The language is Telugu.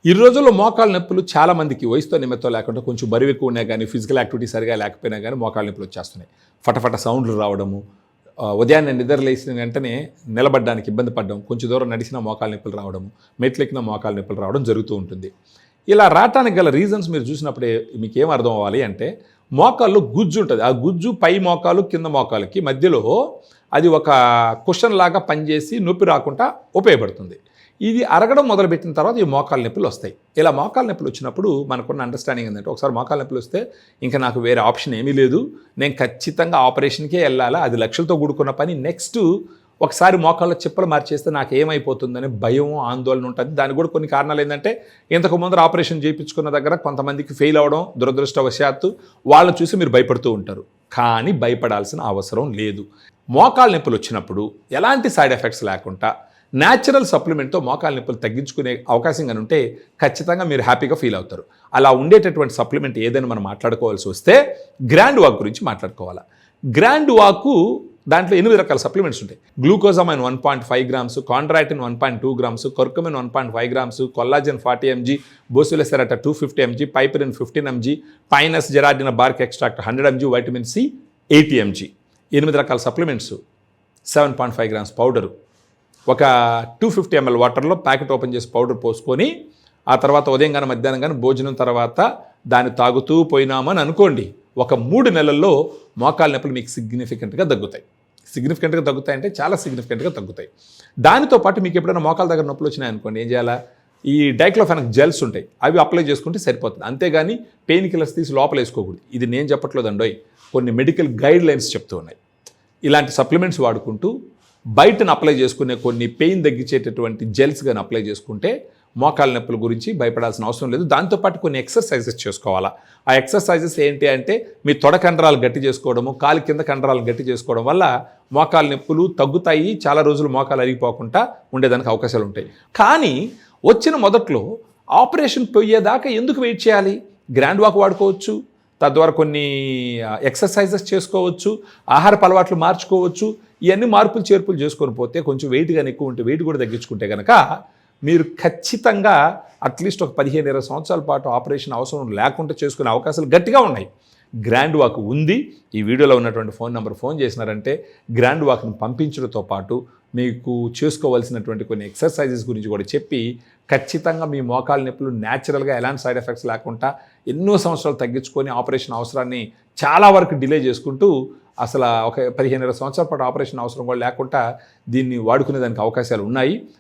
ఈ రోజుల్లో మోకాళ్ళ నొప్పులు చాలా మందికి వయసుతో నిమిత్తం లేకుండా కొంచెం బరువు ఎక్కువ ఉన్నా కానీ ఫిజికల్ యాక్టివిటీ సరిగా లేకపోయినా కానీ మోకాళ్ళ నొప్పులు వచ్చేస్తున్నాయి. ఫటఫట సౌండ్లు రావడము, ఉదయాన్నే నిద్ర లేచిన వెంటనే నిలబడడానికి ఇబ్బంది పడడం, కొంచెం దూరం నడిచిన మోకాళ్ళ నొప్పులు రావడము, మెట్లెక్కిన మోకాళ్ళ నొప్పులు రావడం జరుగుతూ ఉంటుంది. ఇలా రావటానికి గల రీజన్స్ మీరు చూసినప్పుడే మీకు ఏం అర్థం అవ్వాలి అంటే, మోకాళ్ళు గుజ్జు ఉంటుంది. ఆ గుజ్జు పై మోకాలు కింద మోకాలకి మధ్యలో అది ఒక కుషన్ లాగా పనిచేసి నొప్పి రాకుండా ఉపయోగపడుతుంది. ఇది అరగడం మొదలుపెట్టిన తర్వాత ఈ మోకాళ్ళ నొప్పులు వస్తాయి. ఇలా మోకాళ్ళ నొప్పులు వచ్చినప్పుడు మనకున్న అండర్స్టాండింగ్ ఏంటంటే, ఒకసారి మోకాళ్ళ నొప్పులు వస్తే ఇంకా నాకు వేరే ఆప్షన్ ఏమీ లేదు, నేను ఖచ్చితంగా ఆపరేషన్కే వెళ్ళాలా, అది లక్షలతో కూడుకున్న పని. నెక్స్ట్ ఒకసారి మోకాళ్ళ చిప్పలు మార్చేస్తే నాకు ఏమైపోతుందని భయం, ఆందోళన ఉంటుంది. దానికి కూడా కొన్ని కారణాలు ఏంటంటే, ఇంతకు ముందర ఆపరేషన్ చేయించుకున్న దగ్గర కొంతమందికి ఫెయిల్ అవ్వడం, దురదృష్టవశాత్తు వాళ్ళని చూసి మీరు భయపడుతూ ఉంటారు. కానీ భయపడాల్సిన అవసరం లేదు. మోకాళ్ళ నొప్పులు వచ్చినప్పుడు ఎలాంటి సైడ్ ఎఫెక్ట్స్ లేకుండా న్యాచురల్ సప్లిమెంట్తో మోకాళ్ళ నొప్పులు తగ్గించుకునే అవకాశం కానీ ఉంటే ఖచ్చితంగా మీరు హ్యాపీగా ఫీల్ అవుతారు. అలా ఉండేటటువంటి సప్లిమెంట్ ఏదైనా మనం మాట్లాడుకోవాల్సి వస్తే గ్రాండ్ వాక్ గురించి మాట్లాడుకోవాలి. గ్రాండ్ వాకు దాంట్లో 8 రకాల సప్లిమెంట్స్ ఉంటాయి. Glucosamine 1.5 grams, chondroitin 1.2 grams, curcumin 1.5 grams, collagen 40 mg, boswellia serrata 250 mg, piperine 15 mg, pinus gerardiana bark extract 100 mg, vitamin C 80 mg. 8 రకాల సప్లిమెంట్స్, 7.5 గ్రామ్స్ పౌడరు, ఒక 250 ml వాటర్లో ప్యాకెట్ ఓపెన్ చేసి పౌడర్ పోసుకొని ఆ తర్వాత ఉదయం కానీ మధ్యాహ్నం కానీ భోజనం తర్వాత దాన్ని తాగుతూ పోయినామని అనుకోండి, ఒక 3 నెలల్లో మోకాళ్ళ నొప్పులు మీకు సిగ్నిఫికెంట్గా తగ్గుతాయి. సిగ్నిఫికెంట్గా తగ్గుతాయంటే చాలా సిగ్నిఫికెంట్గా తగ్గుతాయి. దానితో పాటు మీకు ఎప్పుడైనా మోకాళ్ళ దగ్గర నొప్పులు వచ్చినాయి అనుకోండి, ఏం చేయాలా, ఈ డైక్లోఫెనాక్ జెల్స్ ఉంటాయి, అవి అప్లై చేసుకుంటే సరిపోతుంది. అంతేగాని పెయిన్ కిల్లర్స్ తీసి లోపల వేసుకోకూడదు. ఇది నేను చెప్పట్లేదండోయ్, కొన్ని మెడికల్ గైడ్ లైన్స్ చెప్తూ ఉన్నాయి. ఇలాంటి సప్లిమెంట్స్ వాడుకుంటూ బయటను అప్లై చేసుకునే కొన్ని పెయిన్ తగ్గించేటటువంటి జెల్స్ కానీ అప్లై చేసుకుంటే మోకాళ్ళ నొప్పుల గురించి భయపడాల్సిన అవసరం లేదు. దాంతోపాటు కొన్ని ఎక్సర్సైజెస్ చేసుకోవాలా. ఆ ఎక్సర్సైజెస్ ఏంటి అంటే, మీ తొడ కండరాలు గట్టి చేసుకోవడము, కాలు కింద కండరాలు గట్టి చేసుకోవడం వల్ల మోకాళ్ళ నొప్పులు తగ్గుతాయి. చాలా రోజులు మోకాలు అరిగిపోకుండా ఉండేదానికి అవకాశాలు ఉంటాయి. కానీ వచ్చిన మొదట్లో ఆపరేషన్ పోయేదాకా ఎందుకు వెయిట్ చేయాలి? గ్రాండ్ వాక్ వాడుకోవచ్చు, తద్వారా కొన్ని ఎక్సర్సైజెస్ చేసుకోవచ్చు, ఆహారపు అలవాట్లు మార్చుకోవచ్చు. ఇవన్నీ మార్పులు చేర్పులు చేసుకొని పోతే కొంచెం వెయిట్ కానీ ఎక్కువ ఉంటే వెయిట్ కూడా తగ్గించుకుంటే కనుక మీరు ఖచ్చితంగా అట్లీస్ట్ ఒక 15-20 సంవత్సరాల పాటు ఆపరేషన్ అవసరం లేకుండా చేసుకునే అవకాశాలు గట్టిగా ఉన్నాయి. గ్రాండ్ వాక్ ఉంది. ఈ వీడియోలో ఉన్నటువంటి ఫోన్ నెంబర్ ఫోన్ చేసినారంటే గ్రాండ్ వాక్ని పంపించడంతో పాటు మీకు చేసుకోవాల్సినటువంటి కొన్ని ఎక్సర్సైజెస్ గురించి కూడా చెప్పి ఖచ్చితంగా మీ మోకాళ్ళ నొప్పులు న్యాచురల్గా ఎలాంటి సైడ్ ఎఫెక్ట్స్ లేకుండా ఎన్నో సంవత్సరాలు తగ్గించుకొని ఆపరేషన్ అవసరాన్ని చాలా వరకు డిలే చేసుకుంటూ అసలు ఒక 15-20 సంవత్సరాల పాటు ఆపరేషన్ అవసరం కూడా లేకుండా దీన్ని వాడుకునే దానికి అవకాశాలు ఉన్నాయి.